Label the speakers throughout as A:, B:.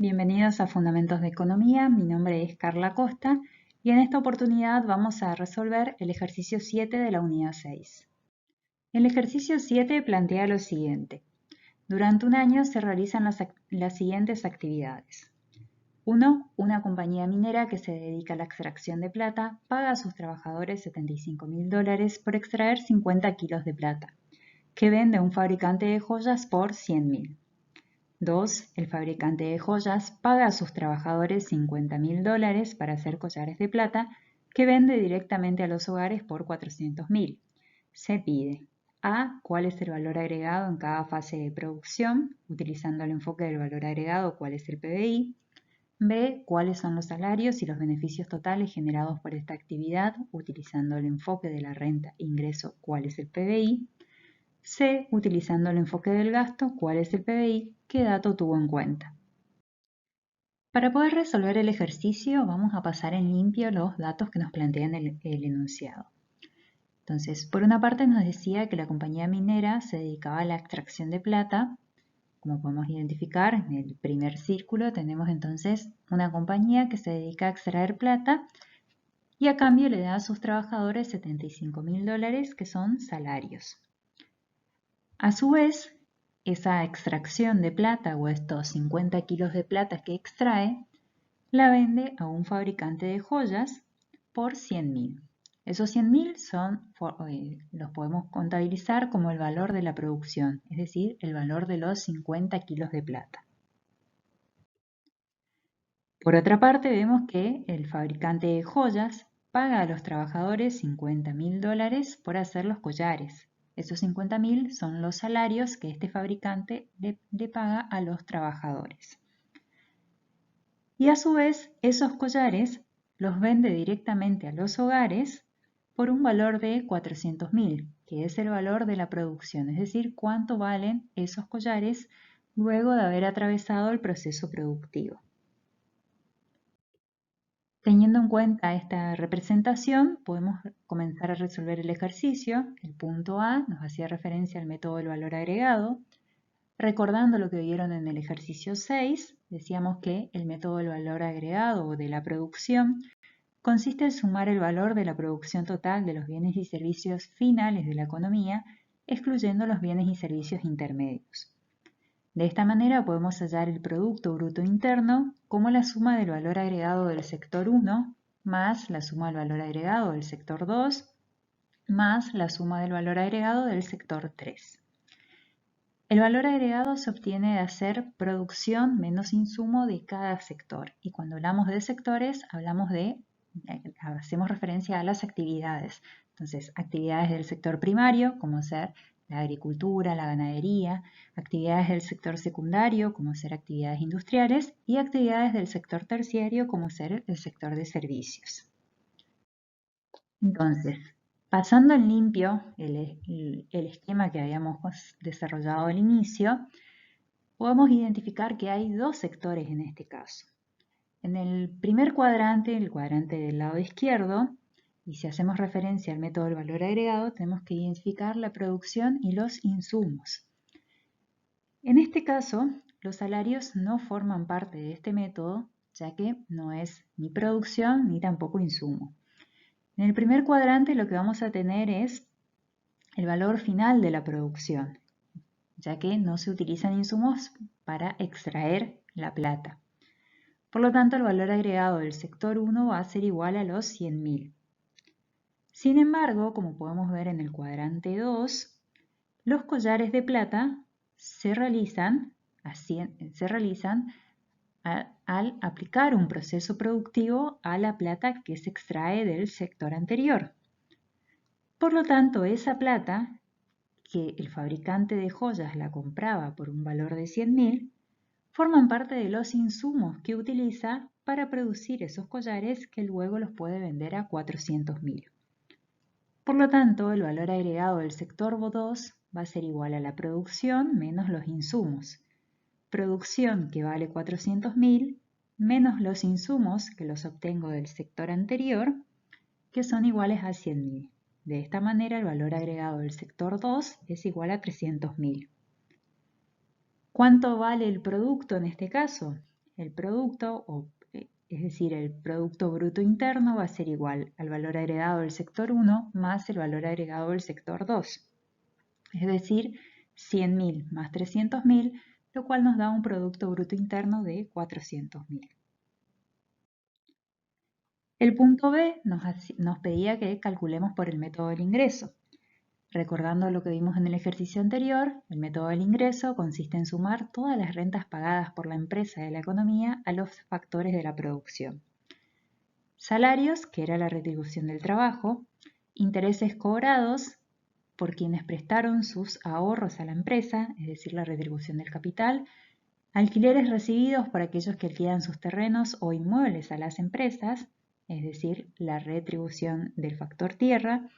A: Bienvenidos a Fundamentos de Economía, mi nombre es Carla Costa y en esta oportunidad vamos a resolver el ejercicio 7 de la unidad 6. El ejercicio 7 plantea lo siguiente. Durante un año se realizan las siguientes actividades. 1. Una compañía minera que se dedica a la extracción de plata paga a sus trabajadores $75.000 por extraer 50 kilos de plata, que vende a un fabricante de joyas por $100.000. 2. El fabricante de joyas paga a sus trabajadores $50.000 para hacer collares de plata que vende directamente a los hogares por $400.000. Se pide A. ¿Cuál es el valor agregado en cada fase de producción? Utilizando el enfoque del valor agregado, ¿cuál es el PBI? B. ¿Cuáles son los salarios y los beneficios totales generados por esta actividad? Utilizando el enfoque de la renta ingreso, ¿cuál es el PBI? C. Utilizando el enfoque del gasto, ¿cuál es el PBI? ¿Qué dato tuvo en cuenta? Para poder resolver el ejercicio vamos a pasar en limpio los datos que nos plantean el enunciado. Entonces, por una parte nos decía que la compañía minera se dedicaba a la extracción de plata. Como podemos identificar, en el primer círculo tenemos entonces una compañía que se dedica a extraer plata y a cambio le da a sus trabajadores $75.000 que son salarios. A su vez, esa extracción de plata o estos 50 kilos de plata que extrae, la vende a un fabricante de joyas por $100.000. Esos $100.000 los podemos contabilizar como el valor de la producción, es decir, el valor de los 50 kilos de plata. Por otra parte, vemos que el fabricante de joyas paga a los trabajadores $50.000 por hacer los collares. Esos 50.000 son los salarios que este fabricante le paga a los trabajadores. Y a su vez, esos collares los vende directamente a los hogares por un valor de $400.000, que es el valor de la producción, es decir, cuánto valen esos collares luego de haber atravesado el proceso productivo. Teniendo en cuenta esta representación, podemos comenzar a resolver el ejercicio. El punto A nos hacía referencia al método del valor agregado. Recordando lo que vieron en el ejercicio 6, decíamos que el método del valor agregado o de la producción consiste en sumar el valor de la producción total de los bienes y servicios finales de la economía, excluyendo los bienes y servicios intermedios. De esta manera podemos hallar el Producto Bruto Interno como la suma del valor agregado del sector 1 más la suma del valor agregado del sector 2 más la suma del valor agregado del sector 3. El valor agregado se obtiene de hacer producción menos insumo de cada sector. Y cuando hablamos de sectores, hacemos referencia a las actividades. Entonces, actividades del sector primario, como ser la agricultura, la ganadería, actividades del sector secundario, como ser actividades industriales, y actividades del sector terciario, como ser el sector de servicios. Entonces, pasando en limpio el esquema que habíamos desarrollado al inicio, podemos identificar que hay dos sectores en este caso. En el primer cuadrante, el cuadrante del lado izquierdo, y si hacemos referencia al método del valor agregado, tenemos que identificar la producción y los insumos. En este caso, los salarios no forman parte de este método, ya que no es ni producción ni tampoco insumo. En el primer cuadrante lo que vamos a tener es el valor final de la producción, ya que no se utilizan insumos para extraer la plata. Por lo tanto, el valor agregado del sector 1 va a ser igual a los 100.000. Sin embargo, como podemos ver en el cuadrante 2, los collares de plata se realizan al aplicar un proceso productivo a la plata que se extrae del sector anterior. Por lo tanto, esa plata que el fabricante de joyas la compraba por un valor de 100.000, forman parte de los insumos que utiliza para producir esos collares que luego los puede vender a 400.000. Por lo tanto, el valor agregado del sector 2 va a ser igual a la producción menos los insumos. Producción que vale 400.000 menos los insumos que los obtengo del sector anterior, que son iguales a 100.000. De esta manera, el valor agregado del sector 2 es igual a 300.000. ¿Cuánto vale el producto en este caso? el producto, es decir, el Producto Bruto Interno va a ser igual al valor agregado del sector 1 más el valor agregado del sector 2. Es decir, 100.000 más 300.000, lo cual nos da un Producto Bruto Interno de 400.000. El punto B nos pedía que calculemos por el método del ingreso. Recordando lo que vimos en el ejercicio anterior, el método del ingreso consiste en sumar todas las rentas pagadas por la empresa de la economía a los factores de la producción. Salarios, que era la retribución del trabajo, intereses cobrados por quienes prestaron sus ahorros a la empresa, es decir, la retribución del capital, alquileres recibidos por aquellos que alquilan sus terrenos o inmuebles a las empresas, es decir, la retribución del factor tierra,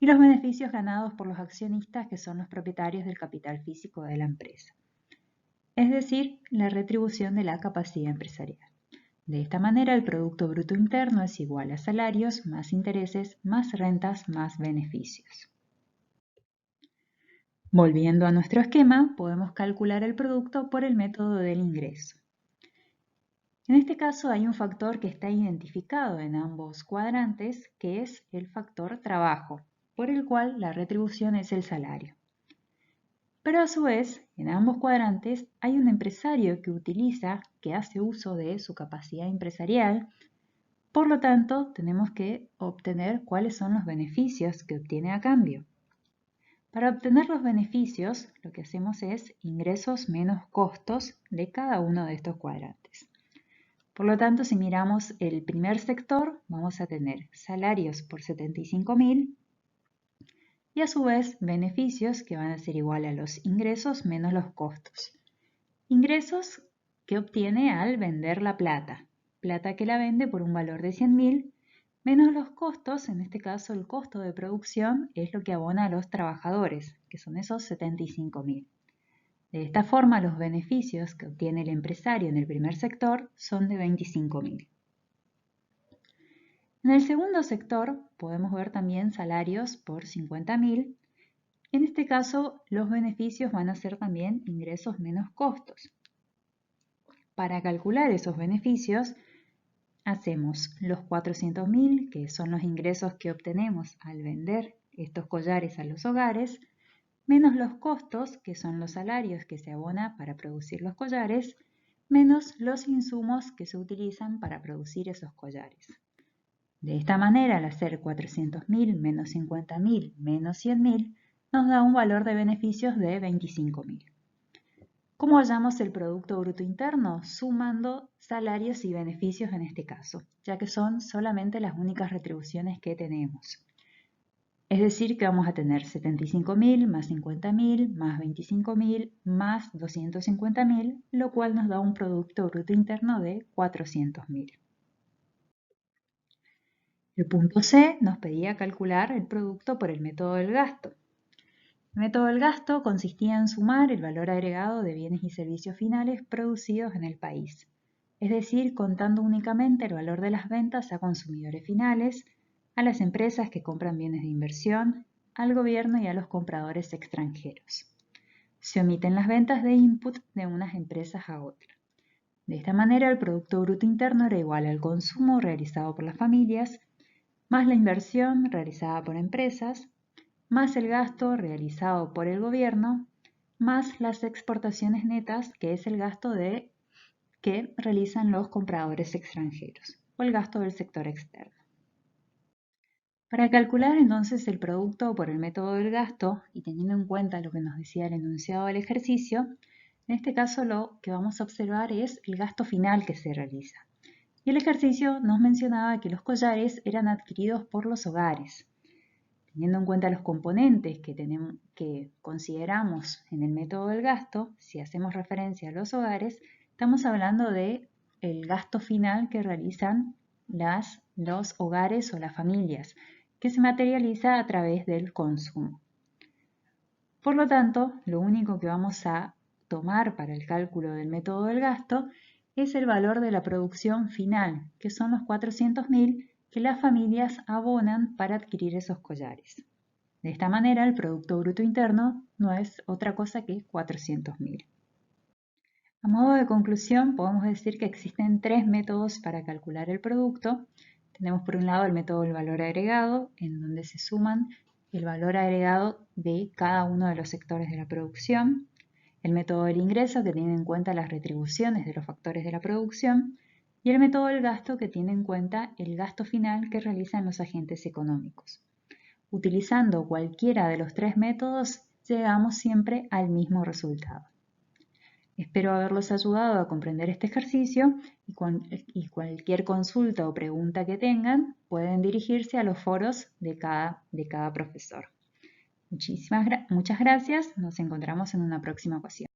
A: y los beneficios ganados por los accionistas que son los propietarios del capital físico de la empresa, es decir, la retribución de la capacidad empresarial. De esta manera, el Producto Bruto Interno es igual a salarios más intereses más rentas más beneficios. Volviendo a nuestro esquema, podemos calcular el producto por el método del ingreso. En este caso hay un factor que está identificado en ambos cuadrantes, que es el factor trabajo, por el cual la retribución es el salario. Pero a su vez, en ambos cuadrantes hay un empresario que hace uso de su capacidad empresarial. Por lo tanto, tenemos que obtener cuáles son los beneficios que obtiene a cambio. Para obtener los beneficios, lo que hacemos es ingresos menos costos de cada uno de estos cuadrantes. Por lo tanto, si miramos el primer sector, vamos a tener salarios por 75.000 y a su vez beneficios que van a ser igual a los ingresos menos los costos. Ingresos que obtiene al vender la plata que la vende por un valor de 100.000, menos los costos, en este caso el costo de producción es lo que abona a los trabajadores, que son esos 75.000. De esta forma, los beneficios que obtiene el empresario en el primer sector son de 25.000. En el segundo sector podemos ver también salarios por 50.000. En este caso, los beneficios van a ser también ingresos menos costos. Para calcular esos beneficios, hacemos los 400.000, que son los ingresos que obtenemos al vender estos collares a los hogares, menos los costos, que son los salarios que se abona para producir los collares, menos los insumos que se utilizan para producir esos collares. De esta manera, al hacer 400.000 menos 50.000 menos 100.000, nos da un valor de beneficios de 25.000. ¿Cómo hallamos el Producto Bruto Interno? Sumando salarios y beneficios en este caso, ya que son solamente las únicas retribuciones que tenemos. Es decir, que vamos a tener 75.000 más 50.000 más 25.000 más 250.000, lo cual nos da un Producto Bruto Interno de 400.000. El punto C nos pedía calcular el producto por el método del gasto. El método del gasto consistía en sumar el valor agregado de bienes y servicios finales producidos en el país, es decir, contando únicamente el valor de las ventas a consumidores finales, a las empresas que compran bienes de inversión, al gobierno y a los compradores extranjeros. Se omiten las ventas de input de unas empresas a otras. De esta manera, el Producto Bruto Interno era igual al consumo realizado por las familias, más la inversión realizada por empresas, más el gasto realizado por el gobierno, más las exportaciones netas, que es el gasto que realizan los compradores extranjeros, o el gasto del sector externo. Para calcular entonces el producto por el método del gasto, y teniendo en cuenta lo que nos decía el enunciado del ejercicio, en este caso lo que vamos a observar es el gasto final que se realiza. Y el ejercicio nos mencionaba que los collares eran adquiridos por los hogares. Teniendo en cuenta los componentes que consideramos en el método del gasto, si hacemos referencia a los hogares, estamos hablando del gasto final que realizan los hogares o las familias, que se materializa a través del consumo. Por lo tanto, lo único que vamos a tomar para el cálculo del método del gasto es el valor de la producción final, que son los 400.000 que las familias abonan para adquirir esos collares. De esta manera, el Producto Bruto Interno no es otra cosa que 400.000. A modo de conclusión, podemos decir que existen tres métodos para calcular el producto. Tenemos por un lado el método del valor agregado, en donde se suman el valor agregado de cada uno de los sectores de la producción. El método del ingreso, que tiene en cuenta las retribuciones de los factores de la producción. Y el método del gasto, que tiene en cuenta el gasto final que realizan los agentes económicos. Utilizando cualquiera de los tres métodos, llegamos siempre al mismo resultado. Espero haberlos ayudado a comprender este ejercicio y cualquier consulta o pregunta que tengan pueden dirigirse a los foros de cada profesor. Muchas gracias, nos encontramos en una próxima ocasión.